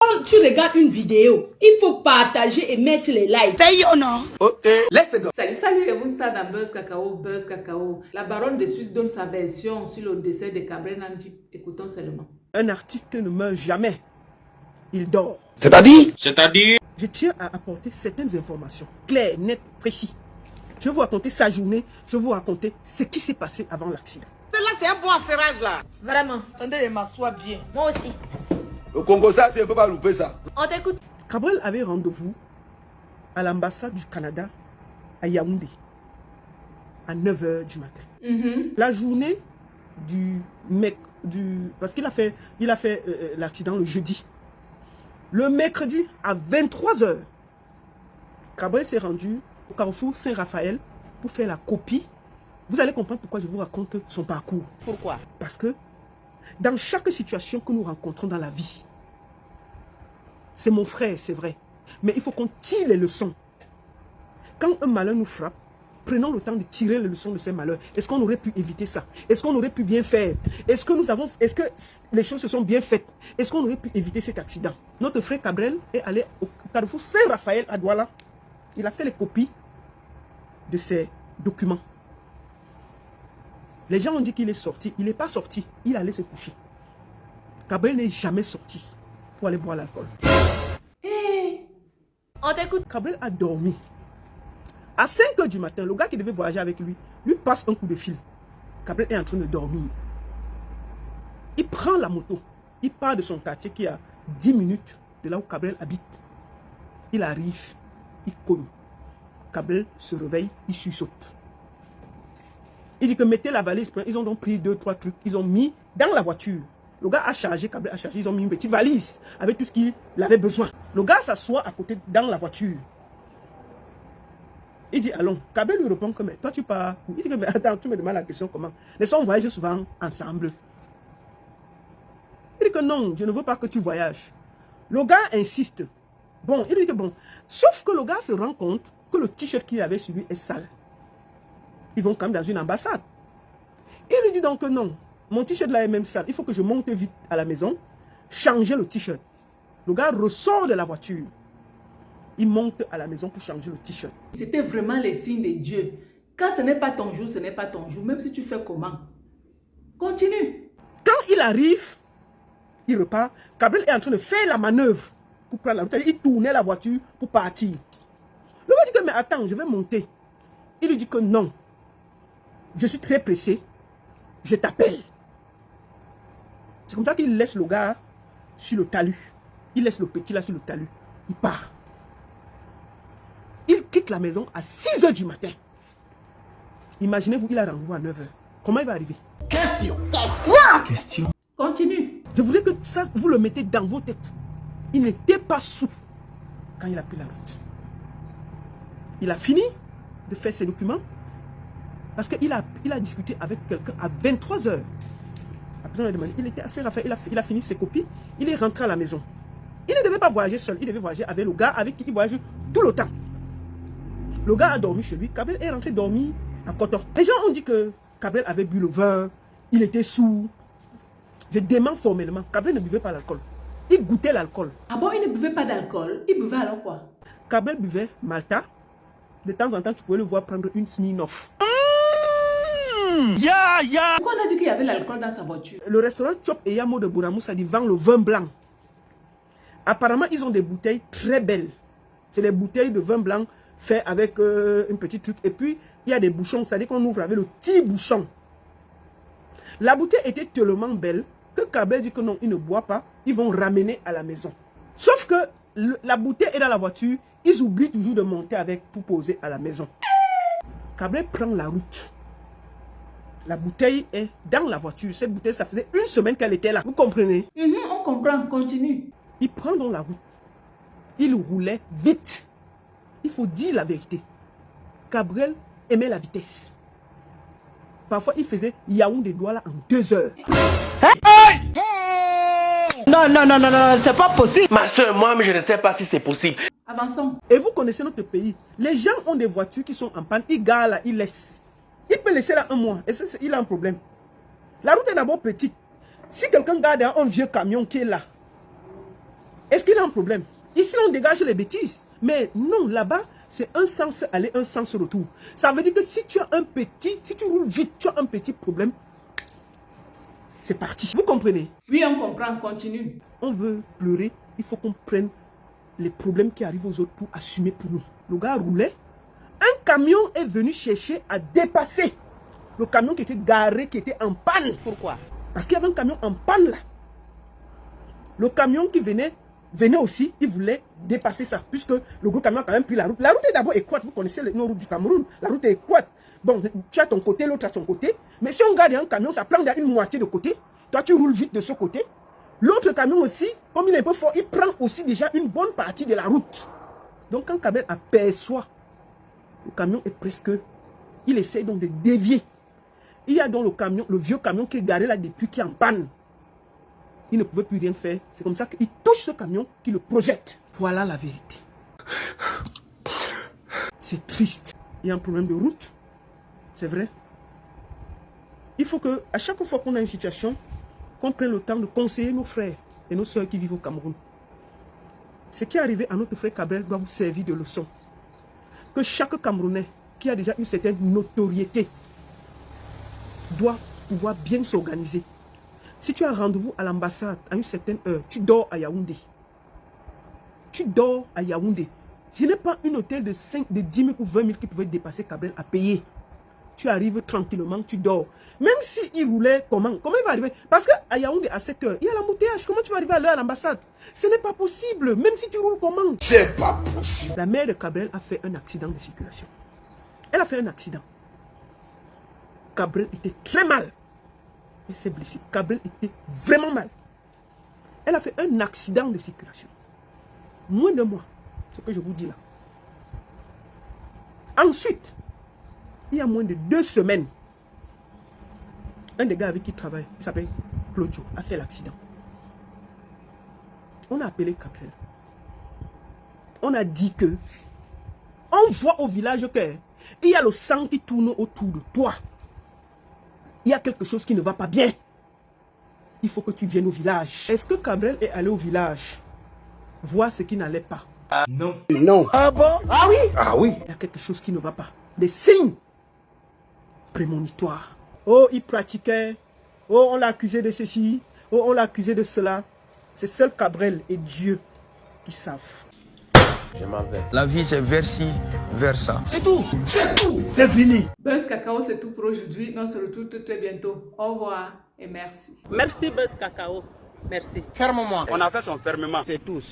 Quand tu regardes une vidéo, il faut partager et mettre les likes. Paye ou non? Ok, let's go. Salut, et vous stade dans Buzz Cacao. La baronne de Suisse donne sa version sur le décès de Cabrel Namdi. Écoutons seulement. Un artiste ne meurt jamais. Il dort. C'est-à-dire? Je tiens à apporter certaines informations claires, nettes, précises. Je vais vous raconter sa journée. Je vais vous raconter ce qui s'est passé avant l'accident. Là, c'est un bon affairage là. Vraiment. Attendez, il m'assoit bien. Moi aussi. Au Congo, ça, c'est un peu pas louper ça. On t'écoute. Cabrel avait rendez-vous à l'ambassade du Canada à Yaoundé à 9 h du matin. La journée parce qu'il a fait l'accident le jeudi. Le mercredi à 23 h, Cabrel s'est rendu au carrefour Saint-Raphaël pour faire la copie. Vous allez comprendre pourquoi je vous raconte son parcours. Pourquoi? Parce que dans chaque situation que nous rencontrons dans la vie, c'est mon frère, c'est vrai, mais il faut qu'on tire les leçons. Quand un malheur nous frappe, prenons le temps de tirer les leçons de ces malheurs. Est-ce qu'on aurait pu éviter ça? Est-ce qu'on aurait pu bien faire? Est-ce que les choses se sont bien faites? Est-ce qu'on aurait pu éviter cet accident? Notre frère Cabrel est allé au carrefour Saint-Raphaël à Douala. Il a fait les copies de ses documents. Les gens ont dit qu'il est sorti. Il n'est pas sorti. Il allait se coucher. Cabrel n'est jamais sorti pour aller boire l'alcool. On t'écoute. Cabrel a dormi. À 5 h du matin, le gars qui devait voyager avec lui passe un coup de fil. Cabrel est en train de dormir. Il prend la moto. Il part de son quartier qui est à 10 minutes de là où Cabrel habite. Il arrive. Il cogne. Cabrel se réveille. Il sursaute. Il dit que mettez la valise. Ils ont donc pris 2-3 trucs. Ils ont mis dans la voiture. Le gars a chargé, Cabrel a chargé. Ils ont mis une petite valise avec tout ce qu'il avait besoin. Le gars s'assoit à côté dans la voiture. Il dit allons. Cabrel lui répond que mais toi tu pars. Il dit que mais attends, tu me demandes la question comment. Les gens voyagent souvent ensemble. Il dit que non, je ne veux pas que tu voyages. Le gars insiste. Bon, il dit que bon. Sauf que le gars se rend compte que le t-shirt qu'il avait sur lui est sale. Ils vont quand même dans une ambassade. Il lui dit donc que non. Mon t-shirt là est même sale. Il faut que je monte vite à la maison, changer le t-shirt. Le gars ressort de la voiture. Il monte à la maison pour changer le t-shirt. C'était vraiment les signes de Dieu. Quand ce n'est pas ton jour, ce n'est pas ton jour. Même si tu fais comment. Continue. Quand il arrive, il repart. Cabrel est en train de faire la manœuvre pour prendre la route. Il tournait la voiture pour partir. Le gars dit que mais attends, je vais monter. Il lui dit que non. Je suis très pressé. Je t'appelle. C'est comme ça qu'il laisse le gars sur le talus. Il laisse le petit là sur le talus. Il part. Il quitte la maison à 6 h du matin. Imaginez-vous, il a rendez-vous à 9 h. Comment il va arriver? Question. Continue. Je voulais que ça, vous le mettez dans vos têtes. Il n'était pas sous quand il a pris la route. Il a fini de faire ses documents parce qu'il a discuté avec quelqu'un à 23 h. Il était assez rafraîchi, il a fini ses copies, il est rentré à la maison. Il ne devait pas voyager seul, il devait voyager avec le gars avec qui il voyage tout le temps. Le gars a dormi chez lui, Cabrel est rentré dormir à Kotor. Les gens ont dit que Cabrel avait bu le vin, il était sourd. Je dément formellement, Cabrel ne buvait pas l'alcool. Il goûtait l'alcool. Ah bon, il ne buvait pas d'alcool? Il buvait alors quoi? Cabrel buvait Malta. De temps en temps, tu pouvais le voir prendre une Smirnoff. Pourquoi on a dit qu'il y avait l'alcool dans sa voiture? Le restaurant Chop et Yamo de Bouramoussa dit vend le vin blanc. Apparemment, ils ont des bouteilles très belles. C'est les bouteilles de vin blanc fait avec un petit truc. Et puis, il y a des bouchons. C'est-à-dire qu'on ouvre avec le petit bouchon. La bouteille était tellement belle que Cabrel dit que non, il ne boit pas. Ils vont ramener à la maison. Sauf que la bouteille est dans la voiture. Ils oublient toujours de monter avec pour poser à la maison. Cabrel prend la route. La bouteille est dans la voiture. Cette bouteille, ça faisait 1 semaine qu'elle était là. Vous comprenez? On comprend. Continue. Il prend dans la route. Il roulait vite. Il faut dire la vérité. Cabrel aimait la vitesse. Parfois, il faisait Yaoundé Douala en 2 h. Non, c'est pas possible. Ma soeur, moi, je ne sais pas si c'est possible. Avançons. Et vous connaissez notre pays. Les gens ont des voitures qui sont en panne. Ils garent là, ils laissent. Il peut laisser là 1 mois. Et il a un problème. La route est d'abord petite. Si quelqu'un garde un vieux camion qui est là, Est-ce qu'il a un problème? Ici, on dégage les bêtises. Mais non, là-bas, c'est un sens aller, un sens retour. Ça veut dire que si tu as un petit, si tu roules vite, tu as un petit problème, c'est parti. Vous comprenez? Oui, on comprend, continue. On veut pleurer, il faut qu'on prenne les problèmes qui arrivent aux autres pour assumer pour nous. Le gars roulait, un camion est venu chercher à dépasser le camion qui était garé, qui était en panne. Pourquoi? Parce qu'il y avait un camion en panne là. Le camion qui venait aussi, il voulait dépasser ça, puisque le gros camion a quand même pris la route. La route est d'abord étroite, vous connaissez nos routes du Cameroun, la route est étroite. Bon, tu as ton côté, l'autre a son côté, mais si on garde un camion, ça prend une moitié de côté, toi tu roules vite de ce côté. L'autre camion aussi, comme il est un peu fort, il prend aussi déjà une bonne partie de la route. Donc quand Cabrel aperçoit, le camion est presque, il essaie donc de dévier. Il y a donc le camion, le vieux camion qui est garé là depuis, qui est en panne. Il ne pouvait plus rien faire. C'est comme ça qu'il touche ce camion, qui le projette. Voilà la vérité. C'est triste. Il y a un problème de route. C'est vrai. Il faut que, à chaque fois qu'on a une situation, qu'on prenne le temps de conseiller nos frères et nos soeurs qui vivent au Cameroun. Ce qui est arrivé à notre frère Cabrel doit vous servir de leçon. Que chaque Camerounais qui a déjà une certaine notoriété doit pouvoir bien s'organiser. Si tu as rendez-vous à l'ambassade à une certaine heure, tu dors à Yaoundé. Tu dors à Yaoundé. Ce n'est pas un hôtel de 10 000 ou 20 000 qui pouvait dépasser Cabrel à payer. Tu arrives tranquillement, tu dors. Même s'il roulait, comment il va arriver? Parce qu'à Yaoundé, à 7 heures, il y a l'embouteillage. Comment tu vas arriver à l'heure à l'ambassade? Ce n'est pas possible. Même si tu roules, comment? C'est pas possible. La mère de Cabrel a fait un accident de circulation. Elle a fait un accident. Cabrel était très mal. Elle s'est blessée. Cabrel était vraiment mal. Elle a fait un accident de circulation. Moins de mois. Ce que je vous dis là. Ensuite, il y a moins de 2 semaines, un des gars avec qui il travaille, il s'appelle Claudio, a fait l'accident. On a appelé Cabrel. On a dit que on voit au village que il y a le sang qui tourne autour de toi. Il y a quelque chose qui ne va pas bien. Il faut que tu viennes au village. Est-ce que Cabrel est allé au village voir ce qui n'allait pas? Non. Non. Ah bon? Ah oui? Ah oui. Il y a quelque chose qui ne va pas. Des signes prémonitoires. Oh, il pratiquait. Oh, on l'a accusé de ceci. Oh, on l'a accusé de cela. C'est seul Cabrel et Dieu qui savent. Je m'en vais. La vie, c'est versi, versa. C'est tout. C'est tout. C'est fini. Buzz Cacao, c'est tout pour aujourd'hui. On se retrouve très bientôt. Au revoir et merci. Merci Buzz Cacao. Merci. Ferme-moi. On a fait son fermement. C'est tous.